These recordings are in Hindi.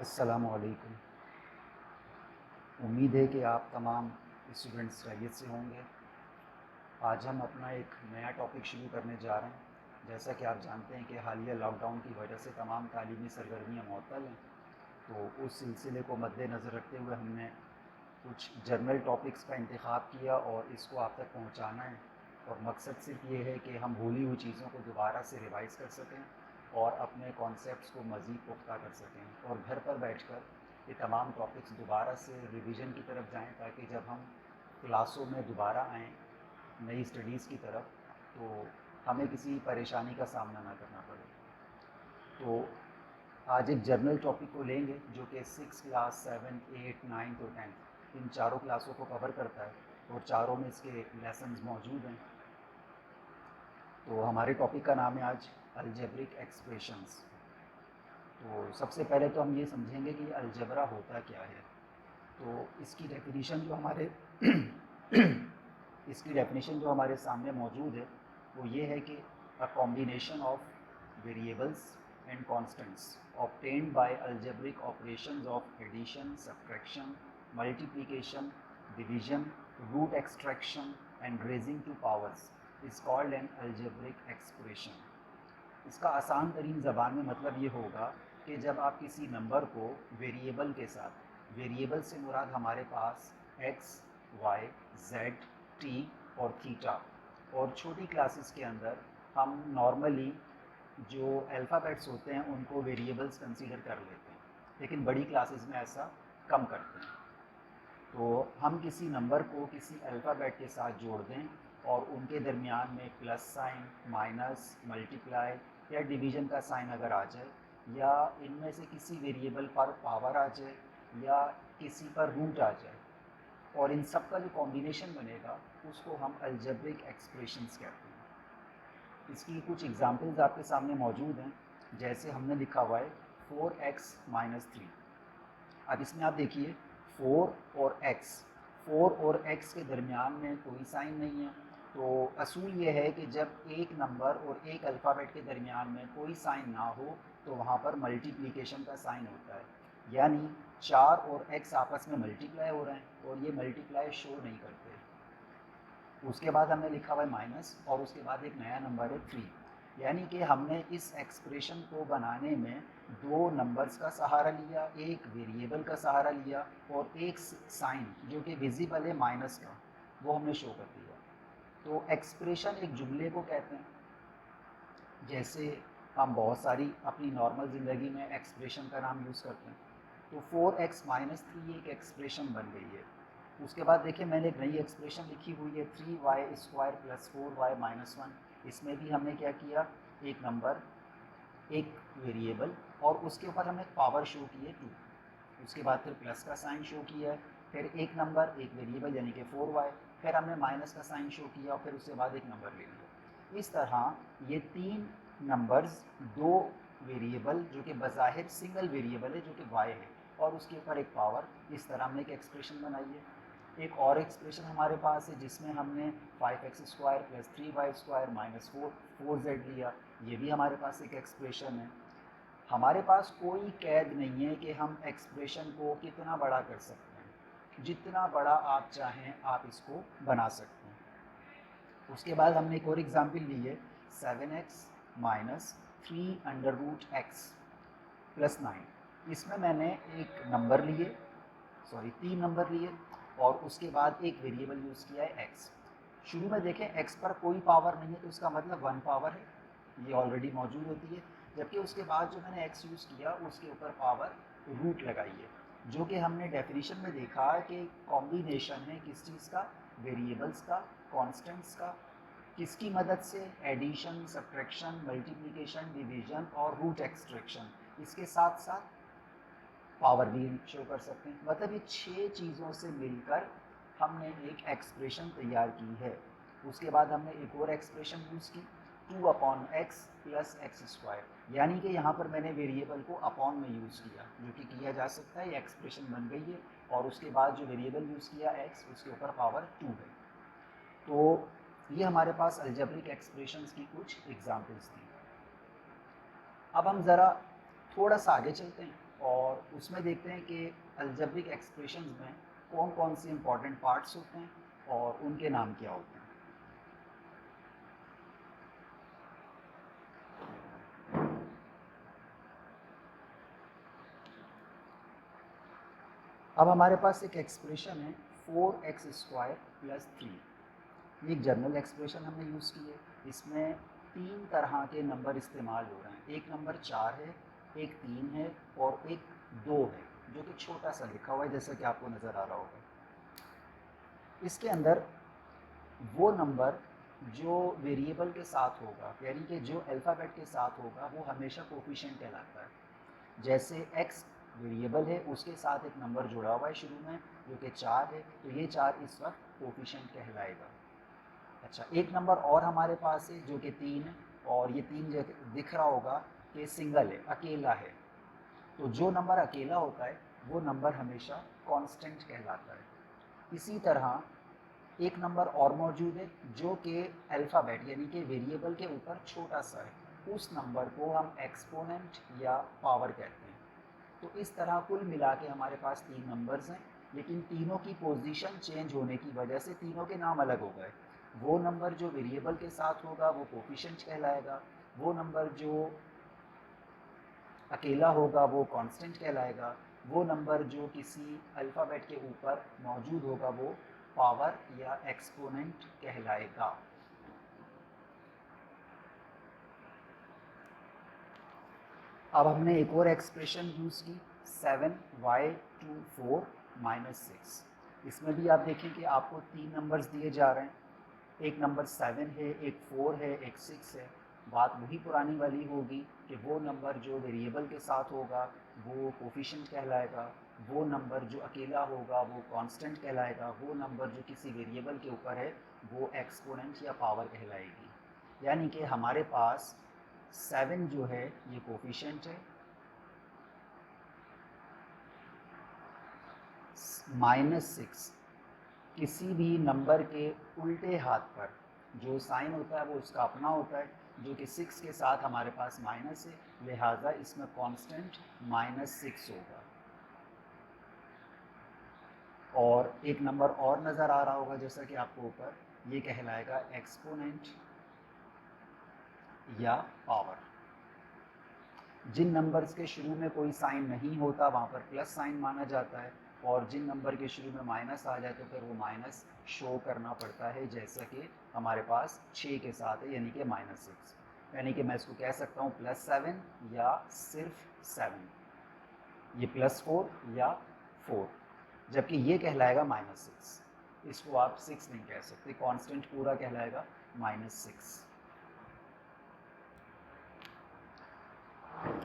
अस्सलामुअलैकुम। उम्मीद है कि आप तमाम स्टूडेंट्स खैरियत से होंगे। आज हम अपना एक नया टॉपिक शुरू करने जा रहे हैं। जैसा कि आप जानते हैं कि हालिया लॉकडाउन की वजह से तमाम तालीमी सरगर्मियाँ मअतल हैं, तो उस सिलसिले को मद्देनज़र रखते हुए हमने कुछ जर्नल टॉपिक्स का इंतखाब किया और इसको आप तक पहुँचाना है। और मकसद सिर्फ ये है कि हम भूली हुई चीज़ों को दोबारा से रिवाइज़ कर सकें और अपने कॉन्सेप्ट्स को मज़ीद पुख्ता कर सकें और घर पर बैठकर ये तमाम टॉपिक्स दोबारा से रिवीजन की तरफ जाएं, ताकि जब हम क्लासों में दोबारा आएँ नई स्टडीज़ की तरफ, तो हमें किसी परेशानी का सामना ना करना पड़े। तो आज एक जर्नल टॉपिक को लेंगे जो कि 6 क्लास 7, 8, 9 और 10 इन चारों क्लासों को कवर करता है और चारों में इसके लेसन्स मौजूद हैं। तो हमारे टॉपिक का नाम है आज अलजेब्रिक एक्सप्रेशंस। तो सबसे पहले तो हम ये समझेंगे कि अलजबरा होता क्या है। तो इसकी डेफिनेशन जो हमारे इसकी डेफिनेशन जो हमारे सामने मौजूद है वो ये है कि a combination of variables and constants obtained by algebraic operations of addition, subtraction, multiplication, division, root extraction and raising to powers is called an algebraic expression. इसका आसान तरीन ज़बान में मतलब ये होगा कि जब आप किसी नंबर को वेरिएबल के साथ, वेरिएबल से मुराद हमारे पास x, y, z, t और थीटा, और छोटी क्लासेस के अंदर हम नॉर्मली जो अल्फ़ाबेट्स होते हैं उनको वेरिएबल्स कंसीडर कर लेते हैं, लेकिन बड़ी क्लासेस में ऐसा कम करते हैं। तो हम किसी नंबर को किसी अल्फ़ाबेट के साथ जोड़ दें और उनके दरमियान में प्लस साइन, माइनस, मल्टीप्लाई या डिवीज़न का साइन अगर आ जाए, या इनमें से किसी वेरिएबल पर पावर आ जाए या किसी पर रूट आ जाए, और इन सब का जो कॉम्बिनेशन बनेगा उसको हम अलजेब्रिक एक्सप्रेशंस कहते हैं। इसकी कुछ एग्जांपल्स आपके सामने मौजूद हैं। जैसे हमने लिखा हुआ है 4x माइनस 3। अब इसमें आप देखिए 4 और x के दरमियान में कोई साइन नहीं है। तो असूल ये है कि जब एक नंबर और एक अल्फ़ाबेट के दरमियान में कोई साइन ना हो तो वहाँ पर मल्टीप्लिकेशन का साइन होता है, यानी 4 और x आपस में मल्टीप्लाई हो रहे हैं और ये मल्टीप्लाई शो नहीं करते। उसके बाद हमने लिखा हुआ है माइनस और उसके बाद एक नया नंबर है 3, यानी कि हमने इस एक्सप्रेशन को बनाने में दो नंबर्स का सहारा लिया, एक वेरिएबल का सहारा लिया और एक साइन जो कि विजिबल है माइनस का, वो हमने शो कर दिया। तो एक्सप्रेशन एक जुमले को कहते हैं। जैसे हम बहुत सारी अपनी नॉर्मल ज़िंदगी में एक्सप्रेशन का नाम यूज़ करते हैं। तो 4x माइनस 3 एक एक्सप्रेशन बन गई है। उसके बाद देखिए मैंने एक नई एक्सप्रेशन लिखी हुई है 3y square plus 4y minus 1। इसमें भी हमने क्या किया, एक नंबर, एक वेरिएबल और उसके ऊपर हमने पावर शो की है 2। उसके बाद फिर प्लस का साइन शो किया है, फिर एक नंबर, एक वेरिएबल यानी कि 4y, फिर हमने माइनस का साइन शो किया और फिर उसके बाद एक नंबर ले लिया। इस तरह ये 3 नंबर्स, 2 वेरिएबल जो कि बज़ाहिर सिंगल वेरिएबल है जो कि y है, और उसके ऊपर एक पावर, इस तरह हमने एक एक्सप्रेशन बनाई है। एक और एक्सप्रेशन हमारे पास है जिसमें हमने 5x square plus 3y square minus 4z लिया। ये भी हमारे पास एक एक्सप्रेशन है। हमारे पास कोई कैद नहीं है कि हम एक्सप्रेशन को कितना बड़ा कर सकते हैं, जितना बड़ा आप चाहें आप इसको बना सकते हैं। उसके बाद हमने एक और एग्जाम्पल ली है 7x minus 3 under root x plus 9। इसमें मैंने एक नंबर लिए, 3 नंबर लिए और उसके बाद एक वेरिएबल यूज़ किया है x। शुरू में देखें x पर कोई पावर नहीं है तो इसका मतलब 1 पावर है, ये ऑलरेडी मौजूद होती है। जबकि उसके बाद जो मैंने x यूज़ किया उसके ऊपर पावर रूट लगाई है, जो कि हमने डेफिनेशन में देखा कि कॉम्बिनेशन है किस चीज़ का, वेरिएबल्स का, कांस्टेंट्स का। किसकी मदद से, एडिशन, सब्ट्रैक्शन, मल्टीप्लिकेशन, डिवीजन और रूट एक्सट्रैक्शन। इसके साथ साथ पावर भी शो कर सकते हैं। मतलब ये 6 चीज़ों से मिलकर हमने एक एक्सप्रेशन तैयार की है। उसके बाद हमने एक और एक्सप्रेशन यूज़ की 2/x प्लस एक्स स्क्वायर, यानी कि यहाँ पर मैंने वेरिएबल को अपॉन में यूज़ किया, जो कि किया जा सकता है। ये एक्सप्रेशन बन गई है और उसके बाद जो वेरिएबल यूज़ किया x, उसके ऊपर पावर 2 है। तो ये हमारे पास अलजेब्रिक एक्सप्रेशंस की कुछ एग्जांपल्स थी। अब हम ज़रा थोड़ा सा आगे चलते हैं और उसमें देखते हैं कि अलजेब्रिक एक्सप्रेशंस में कौन कौन सी इंपॉर्टेंट पार्ट्स होते हैं और उनके नाम क्या होते हैं। अब हमारे पास एक एक्सप्रेशन है 4x² + 3। ये एक जनरल एक्सप्रेशन हमने यूज़ की है। इसमें 3 तरह के नंबर इस्तेमाल हो रहे हैं। एक नंबर 4 है, एक 3 है और एक 2 है, जो कि छोटा सा लिखा हुआ है जैसा कि आपको नज़र आ रहा होगा। इसके अंदर वो नंबर जो वेरिएबल के साथ होगा, यानी कि जो अल्फ़ाबेट के साथ होगा, वो हमेशा कोफिशिएंट कहलाता है। जैसे x वेरिएबल है, उसके साथ एक नंबर जुड़ा हुआ है शुरू में जो कि 4 है, तो ये 4 इस वक्त कोफिशिएंट कहलाएगा। अच्छा, एक नंबर और हमारे पास है जो कि 3 है, और ये 3 दिख रहा होगा कि सिंगल है, अकेला है। तो जो नंबर अकेला होता है वो नंबर हमेशा कांस्टेंट कहलाता है। इसी तरह एक नंबर और मौजूद है जो कि अल्फ़ाबेट यानी कि वेरिएबल के ऊपर छोटा सा है, उस नंबर को हम एक्सपोनेंट या पावर कहते हैं। तो इस तरह कुल मिला के हमारे पास 3 नंबर्स हैं, लेकिन तीनों की पोजीशन चेंज होने की वजह से तीनों के नाम अलग हो गए। वो नंबर जो वेरिएबल के साथ होगा वो कोफिशिएंट कहलाएगा, वो नंबर जो अकेला होगा वो कांस्टेंट कहलाएगा, वो नंबर जो किसी अल्फ़ाबेट के ऊपर मौजूद होगा वो पावर या एक्सपोनेंट कहलाएगा। अब हमने एक और एक्सप्रेशन यूज़ की 7y24 - 6। इसमें भी आप देखें कि आपको 3 नंबर्स दिए जा रहे हैं। एक नंबर 7 है, एक 4 है, एक 6 है। बात वही पुरानी वाली होगी कि वो नंबर जो वेरिएबल के साथ होगा वो कोफिशिएंट कहलाएगा, वो नंबर जो अकेला होगा वो कांस्टेंट कहलाएगा, वो नंबर जो किसी वेरिएबल के ऊपर है वो एक्सपोनेंट या पावर कहलाएगी। यानी कि हमारे पास 7 जो है ये कोफिशिएंट है, -6 किसी भी नंबर के उल्टे हाथ पर जो साइन होता है वो उसका अपना होता है, जो कि 6 के साथ हमारे पास माइनस है, लिहाजा इसमें कांस्टेंट -6 होगा। और एक नंबर और नज़र आ रहा होगा जैसा कि आपको ऊपर, ये कहलाएगा एक्सपोनेंट या पावर। जिन नंबर्स के शुरू में कोई साइन नहीं होता वहाँ पर प्लस साइन माना जाता है, और जिन नंबर के शुरू में माइनस आ जाए तो फिर वो माइनस शो करना पड़ता है, जैसा कि हमारे पास 6 के साथ है, यानी कि -6। यानी कि मैं इसको कह सकता हूँ +7 या सिर्फ 7, ये +4 या 4, जबकि ये कहलाएगा -6। इसको आप 6 नहीं कह सकते, कांस्टेंट पूरा कहलाएगा -6।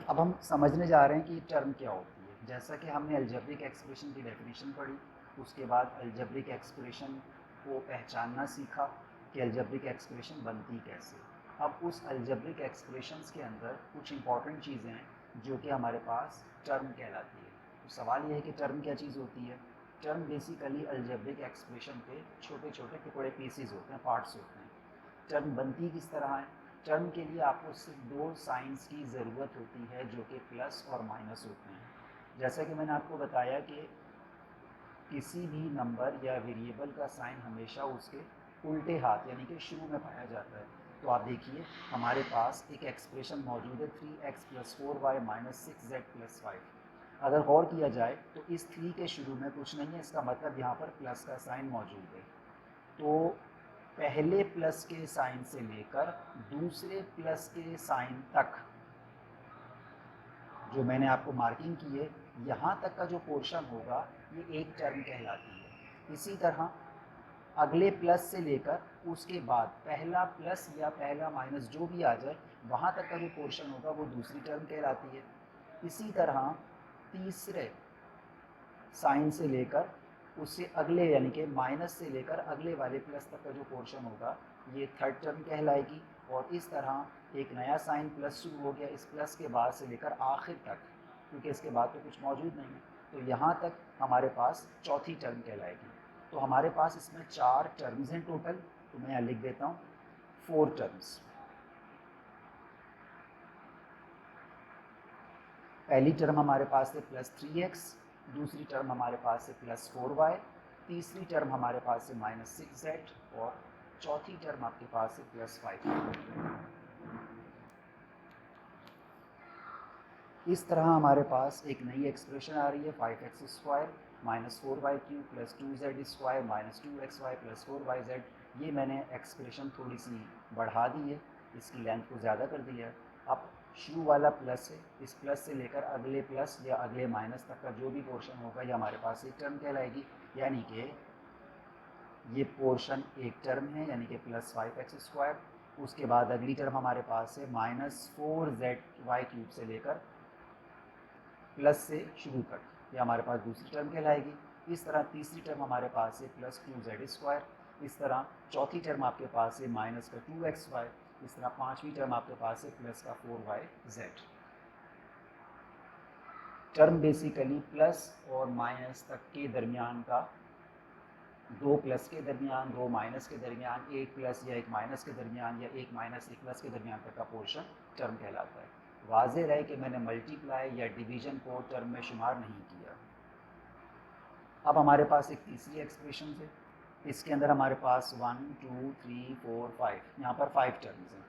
अब हम समझने जा रहे हैं कि टर्म क्या होती है। जैसा कि हमने अलजेब्रिक एक्सप्रेशन की डेफिनेशन पढ़ी, उसके बाद अलजेब्रिक एक्सप्रेशन को पहचानना सीखा कि अलजेब्रिक एक्सप्रेशन बनती कैसे। अब उस अलजेब्रिक एक्सप्रेशंस के अंदर कुछ इंपॉर्टेंट चीज़ें हैं जो कि हमारे पास टर्म कहलाती है। तो सवाल ये है कि टर्म क्या चीज़ होती है। टर्म बेसिकली अलजेब्रिक एक्सप्रेशन के छोटे छोटे टुकड़े पीसीज होते हैं, पार्ट्स होते हैं। टर्म बनती किस तरह है। टर्म के लिए आपको सिर्फ 2 साइंस की ज़रूरत होती है जो कि प्लस और माइनस होते हैं। जैसा कि मैंने आपको बताया कि किसी भी नंबर या वेरिएबल का साइन हमेशा उसके उल्टे हाथ यानी कि शुरू में पाया जाता है। तो आप देखिए हमारे पास एक एक्सप्रेशन मौजूद है 3x + 4y - 6z + 5। अगर गौर किया जाए तो इस 3 के शुरू में कुछ नहीं है, इसका मतलब यहाँ पर प्लस का साइन मौजूद है। तो पहले प्लस के साइन से लेकर दूसरे प्लस के साइन तक जो मैंने आपको मार्किंग की है, यहाँ तक का जो पोर्शन होगा ये एक टर्म कहलाती है। इसी तरह अगले प्लस से लेकर उसके बाद पहला प्लस या पहला माइनस जो भी आ जाए वहाँ तक का जो पोर्शन होगा वो दूसरी टर्म कहलाती है। इसी तरह तीसरे साइन से लेकर उससे अगले यानी कि माइनस से लेकर अगले वाले प्लस तक का जो पोर्शन होगा ये थर्ड टर्म कहलाएगी। और इस तरह एक नया साइन प्लस शुरू हो गया, इस प्लस के बाद से लेकर आखिर तक, क्योंकि इसके बाद तो कुछ मौजूद नहीं है, तो यहाँ तक हमारे पास चौथी टर्म कहलाएगी। तो हमारे पास इसमें 4 टर्म्स हैं टोटल, तो मैं यहाँ लिख देता हूँ 4 टर्म्स। पहली टर्म हमारे पास है +3x, दूसरी टर्म हमारे पास है +4y, तीसरी टर्म हमारे पास है -6z और चौथी टर्म आपके पास है +5। इस तरह हमारे पास एक नई एक्सप्रेशन आ रही है 5x² -4y³ +2z² -2xy +4yz। ये मैंने एक्सप्रेशन थोड़ी सी बढ़ा दी है, इसकी लेंथ को ज़्यादा कर दिया है। अब शुरू वाला प्लस है, इस प्लस से लेकर अगले प्लस या अगले माइनस तक का जो भी पोर्शन होगा ये हमारे पास एक टर्म कहलाएगी, यानी कि ये पोर्शन एक टर्म है, यानी कि +5x²। उसके बाद अगली टर्म हमारे पास है -4zy³ से लेकर प्लस से शुरू तक, ये हमारे पास दूसरी टर्म कहलाएगी। इस तरह तीसरी टर्म हमारे पास है +2z²। इस तरह चौथी टर्म आपके पास है -2xy। इस तरह पांचवी टर्म आपके पास है +4yz। टर्म बेसिकली प्लस और माइनस तक के दरमियान का, दो प्लस के दरमियान, दो माइनस के दरमियान, एक प्लस या एक माइनस के दरमियान या एक माइनस एक प्लस के दरमियान तक का पोर्शन टर्म कहलाता है। वाज़ेह रहे कि मैंने मल्टीप्लाई या डिवीजन को टर्म में शुमार नहीं किया। अब हमारे पास एक तीसरी एक्सप्रेशन है, इसके अंदर हमारे पास 1 2 3 4 5, यहाँ पर 5 टर्म्स हैं,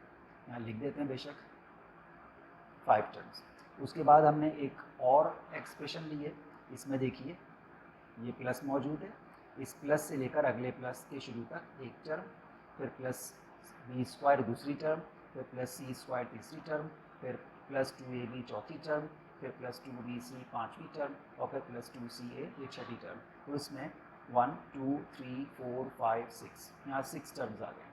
यहाँ लिख देते हैं बेशक 5 टर्म्स। उसके बाद हमने एक और एक्सप्रेशन ली है, इसमें देखिए ये प्लस मौजूद है, इस प्लस से लेकर अगले प्लस के शुरू तक एक टर्म, फिर +b² दूसरी टर्म, फिर +c² तीसरी टर्म, फिर +2ab चौथी टर्म, फिर +2bc पांचवी टर्म और फिर +2ca ये छठी टर्म। तो इसमें 1 2 3 4 5 6, यहाँ 6 टर्म्स आ गए।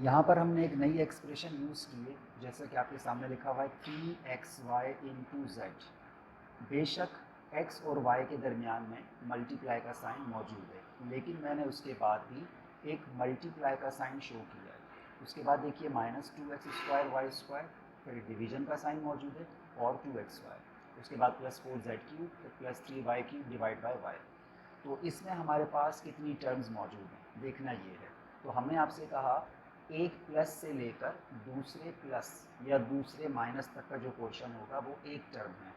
यहाँ पर हमने एक नई एक्सप्रेशन यूज़ की है, जैसा कि आपके सामने लिखा हुआ है 3xy × z। बेशक x और y के दरमियान में मल्टीप्लाई का साइन मौजूद है, लेकिन मैंने उसके बाद भी एक मल्टीप्लाई का साइन शो किया है। उसके बाद देखिए -2x² y², फिर डिवीजन का साइन मौजूद है और 2xy, उसके बाद +4z³, फिर +3y³ डिवाइड बाय y। तो इसमें हमारे पास कितनी टर्म्स मौजूद हैं देखना ये है। तो हमने आपसे कहा एक प्लस से लेकर दूसरे प्लस या दूसरे माइनस तक का जो पोर्शन होगा वो एक टर्म है।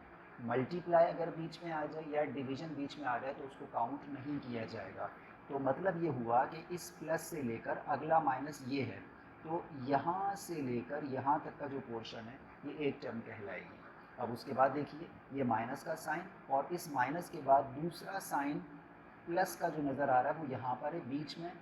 मल्टीप्लाई अगर बीच में आ जाए या डिवीजन बीच में आ जाए तो उसको काउंट नहीं किया जाएगा। तो मतलब ये हुआ कि इस प्लस से लेकर अगला माइनस ये है, तो यहाँ से लेकर यहाँ तक का जो पोर्शन है ये एक टर्म कहलाएगी। अब उसके बाद देखिए ये माइनस का साइन और इस माइनस के बाद दूसरा साइन प्लस का जो नज़र आ रहा है वो यहाँ पर है बीच में,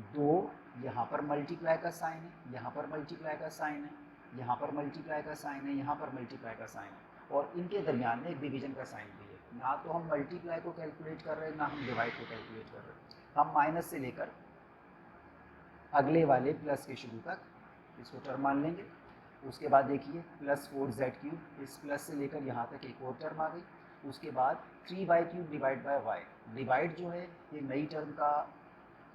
दो यहाँ पर मल्टीप्लाई का साइन है, यहाँ पर मल्टीप्लाई का साइन है, यहाँ पर मल्टीप्लाई का साइन है, यहाँ पर मल्टीप्लाई का साइन है और इनके दरमियान में एक डिवीजन का साइन भी है। ना तो हम मल्टीप्लाई को कैलकुलेट कर रहे हैं, ना हम डिवाइड को कैलकुलेट कर रहे हैं। हम माइनस से लेकर अगले वाले प्लस के शुरू तक इसको टर्म मान लेंगे। उसके बाद देखिए +4z³, इस प्लस से लेकर यहाँ तक एक और टर्म आ गई। उसके बाद 3y³ divide by y। Divide जो है ये नई टर्म का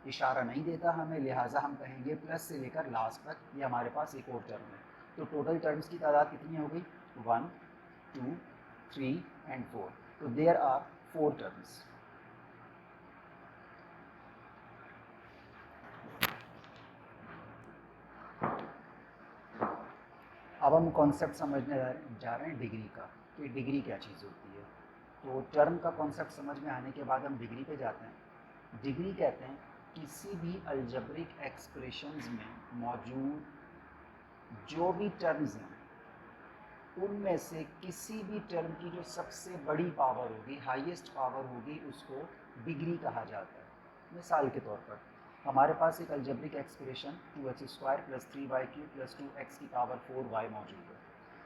इशारा नहीं देता हमें, लिहाजा हम कहेंगे प्लस से लेकर लास्ट तक ये हमारे पास एक और टर्म है। तो टोटल टर्म्स की तादाद कितनी हो गई 1 2 3 एंड 4। तो देयर आर 4 टर्म्स। अब हम कॉन्सेप्ट समझने जा रहे हैं डिग्री का, कि डिग्री क्या चीज़ होती है। तो टर्म का कॉन्सेप्ट समझ में आने के बाद हम डिग्री पे जाते हैं। डिग्री कहते हैं किसी भी अलजेब्रिक एक्सप्रेशंस में मौजूद जो भी टर्म्स हैं उनमें से किसी भी टर्म की जो सबसे बड़ी पावर होगी, हाईएस्ट पावर होगी, उसको डिग्री कहा जाता है। मिसाल के तौर पर हमारे पास एक algebraic expression 2x² + 3y³ + 2x की पावर 4y मौजूद है।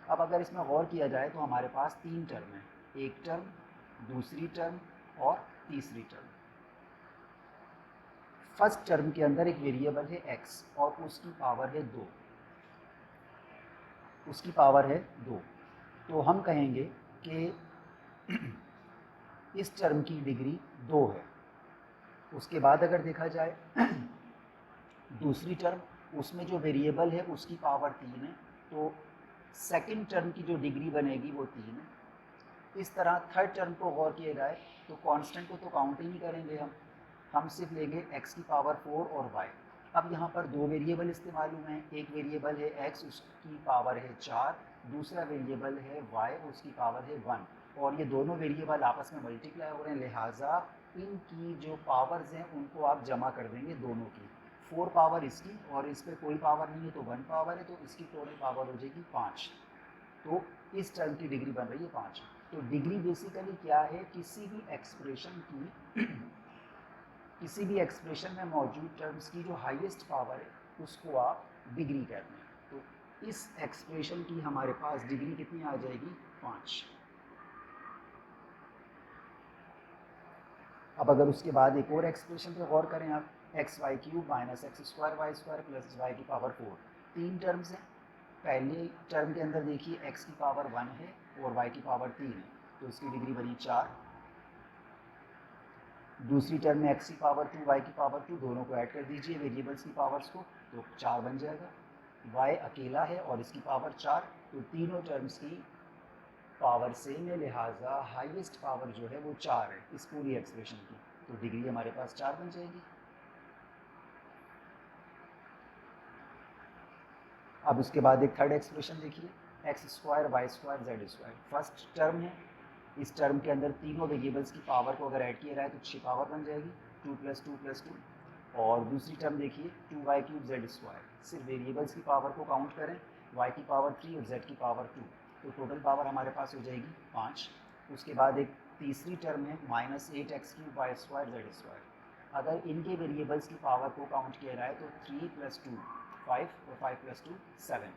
अब अगर इसमें गौर किया जाए तो हमारे पास 3 टर्म हैं, एक टर्म, दूसरी टर्म और तीसरी टर्म। फर्स्ट टर्म के अंदर एक वेरिएबल है x और उसकी पावर है 2, उसकी पावर है 2। तो हम कहेंगे कि इस टर्म की डिग्री 2 है। उसके बाद अगर देखा जाए दूसरी टर्म, उसमें जो वेरिएबल है उसकी पावर 3 है, तो सेकंड टर्म की जो डिग्री बनेगी वो 3 है। इस तरह थर्ड टर्म को गौर किया जाए तो कांस्टेंट को तो काउंट ही नहीं करेंगे हम, हम सिर्फ लेंगे x की पावर 4 और y। अब यहाँ पर दो वेरिएबल इस्तेमाल हुए हैं, एक वेरिएबल है x उसकी पावर है 4, दूसरा वेरिएबल है y उसकी पावर है 1, और ये दोनों वेरिएबल आपस में मल्टीप्लाई हो रहे हैं, लिहाजा इनकी जो पावर्स हैं उनको आप जमा कर देंगे दोनों की। 4 पावर इसकी और इस पर कोई पावर नहीं है तो 1 पावर है, तो इसकी टोटल पावर हो जाएगी 5। तो इस टर्म की डिग्री बन रही है 5। तो डिग्री बेसिकली क्या है, किसी भी एक्सप्रेशन की किसी भी एक्सप्रेशन में मौजूद टर्म्स की जो हाईएस्ट पावर है उसको आप डिग्री कहते हैं। तो इस एक्सप्रेशन की हमारे पास डिग्री कितनी आ जाएगी, 5। अब अगर उसके बाद एक और एक्सप्रेशन पे गौर करें आप, X Y cube minus X square Y square plus Y की पावर 4, 3 टर्म्स हैं। पहले टर्म के अंदर देखिए एक्स की पावर 1 है और वाई की पावर 3 है, तो इसकी डिग्री बनी 4। दूसरी टर्म में एक्स की पावर 2 वाई की पावर 2, दोनों को ऐड कर दीजिए वेरिएबल्स की पावर्स को, तो 4 बन जाएगा। वाई अकेला है और इसकी पावर 4, तो तीनों टर्म्स की पावर सेम है, लिहाजा हाईएस्ट पावर जो है वो 4 है इस पूरी एक्सप्रेशन की, तो डिग्री हमारे पास 4 बन जाएगी। अब उसके बाद एक थर्ड एक्सप्रेशन देखिए, X square Y square Z square. First term है, इस टर्म के अंदर तीनों वेरिएबल्स की पावर को अगर ऐड किया जाए तो 6 पावर बन जाएगी, 2 + 2 + 2। और दूसरी टर्म देखिए 2y क्यूब जेड स्क्वायर, सिर्फ वेरिएबल्स की पावर को काउंट करें, y की पावर 3 और z की पावर 2, तो टोटल पावर हमारे पास हो जाएगी 5। उसके बाद एक तीसरी टर्म है -8x cube Y square Z square. अगर इनके वेरिएबल्स की पावर को काउंट किया जाए तो 3 + 2 5 और 5 + 2 7,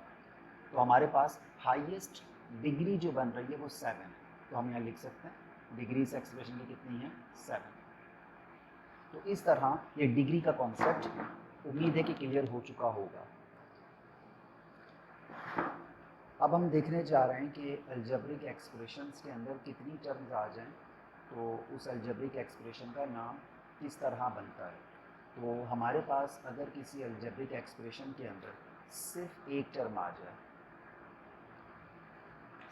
तो हमारे पास हाईएस्ट डिग्री जो बन रही है वो 7 है। तो हम यहाँ लिख सकते हैं डिग्री इस एक्सप्रेशन की कितनी है, 7। तो इस तरह ये डिग्री का कॉन्सेप्ट उम्मीद है कि क्लियर हो चुका होगा। अब हम देखने जा रहे हैं कि अलजेब्रिक एक्सप्रेशंस के अंदर कितनी टर्म्स आ जाएं तो उस अलजेब्रिक एक्सप्रेशन का नाम किस तरह बनता है। तो हमारे पास अगर किसी अलजेब्रिक एक्सप्रेशन के अंदर सिर्फ एक टर्म आ जाए,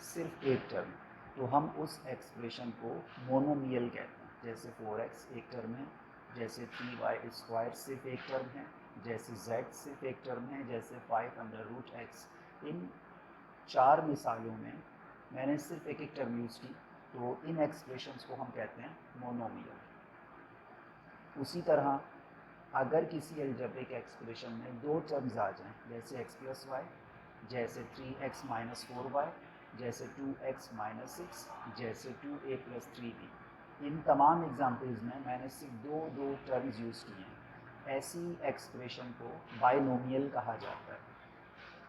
सिर्फ एक टर्म, तो हम उस एक्सप्रेशन को मोनोमियल कहते हैं। जैसे 4x एक टर्म है, जैसे 3y स्क्वायर सिर्फ एक टर्म है, जैसे z सिर्फ एक टर्म है, जैसे 5√x। इन 4 मिसालों में मैंने सिर्फ एक एक टर्म यूज़ की, तो इन एक्सप्रेशंस को हम कहते हैं मोनोमियल। उसी तरह अगर किसी अलजेब्रिक एक्सप्रेशन में दो टर्म्स आ जाएं, जैसे x + y, जैसे 3x - 4y, जैसे 2x - 6, जैसे 2a + 3b, इन तमाम एग्जाम्पल्स में मैंने सिर्फ दो टर्म्स यूज़ किए हैं। ऐसी एक्सप्रेशन को बाइनोमियल कहा जाता है,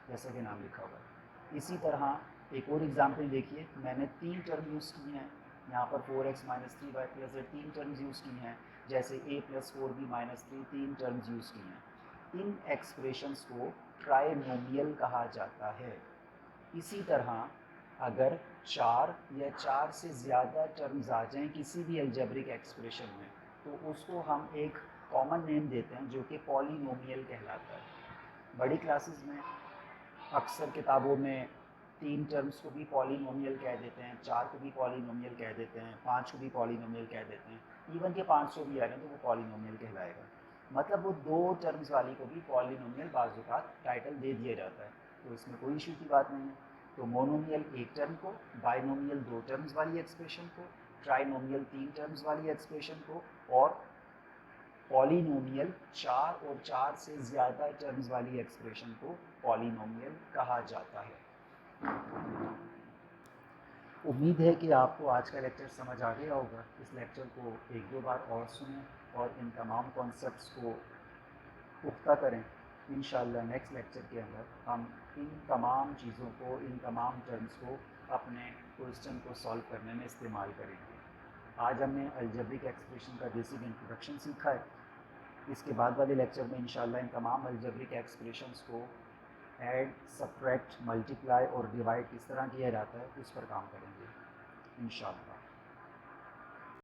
जैसा कि नाम लिखा हुआ है। इसी तरह एक और एग्जाम्पल देखिए, मैंने 3 टर्म यूज़ किए हैं यहाँ पर, 4x - 3y + z 3 terms use किए हैं, जैसे a + 4b - 3 3 टर्म्स यूज़ किए हैं। इन एक्सप्रेशंस को ट्राइनोमियल कहा जाता है। इसी तरह अगर 4 या 4 से ज़्यादा टर्म्स आ जाएं किसी भी अलजेब्रिक एक्सप्रेशन में, तो उसको हम एक कॉमन नेम देते हैं जो कि पॉलीनोमियल कहलाता है। बड़ी क्लासेस में अक्सर किताबों में 3 टर्म्स को भी पॉलीनोमियल कह देते हैं, 4 को भी पॉलीनोमियल कह देते हैं, 5 को भी पॉलीनोमियल कह देते हैं, इवन के 500 भी आ रहे हैं तो वो पॉलीनोमियल कहलाएगा। मतलब वो 2 टर्म्स वाली को भी पॉलीनोमियल बाज़-औक़ात टाइटल दे दिया जाता है, तो इसमें कोई इशू की बात नहीं है। तो मोनोमियल एक टर्म को, बाइनोमियल 2 टर्म्स वाली एक्सप्रेशन को, ट्राइनोमियल 3 टर्म्स वाली एक्सप्रेशन को, और पॉलीनोमियल 4 और 4 से ज़्यादा टर्म्स वाली एक्सप्रेशन को पॉलीनोमियल कहा जाता है। उम्मीद है कि आपको आज का लेक्चर समझ आ गया होगा। इस लेक्चर को 1-2 बार और सुनें और इन तमाम कॉन्सेप्ट्स को पुख्ता करें। इंशाअल्लाह नेक्स्ट लेक्चर के अंदर हम इन तमाम चीज़ों को, इन तमाम टर्म्स को अपने क्वेश्चन को सॉल्व करने में इस्तेमाल करेंगे। आज हमने अलजेब्रिक एक्सप्रेशन का बेसिक इंट्रोडक्शन सीखा है। इसके बाद वाले लेक्चर में इंशाअल्लाह इन तमाम अलजेब्रिक एक्सप्रेशंस को ऐड, सब्ट्रैक्ट, मल्टीप्लाई और डिवाइड किस तरह किया जाता है उस पर काम करेंगे इंशाअल्लाह।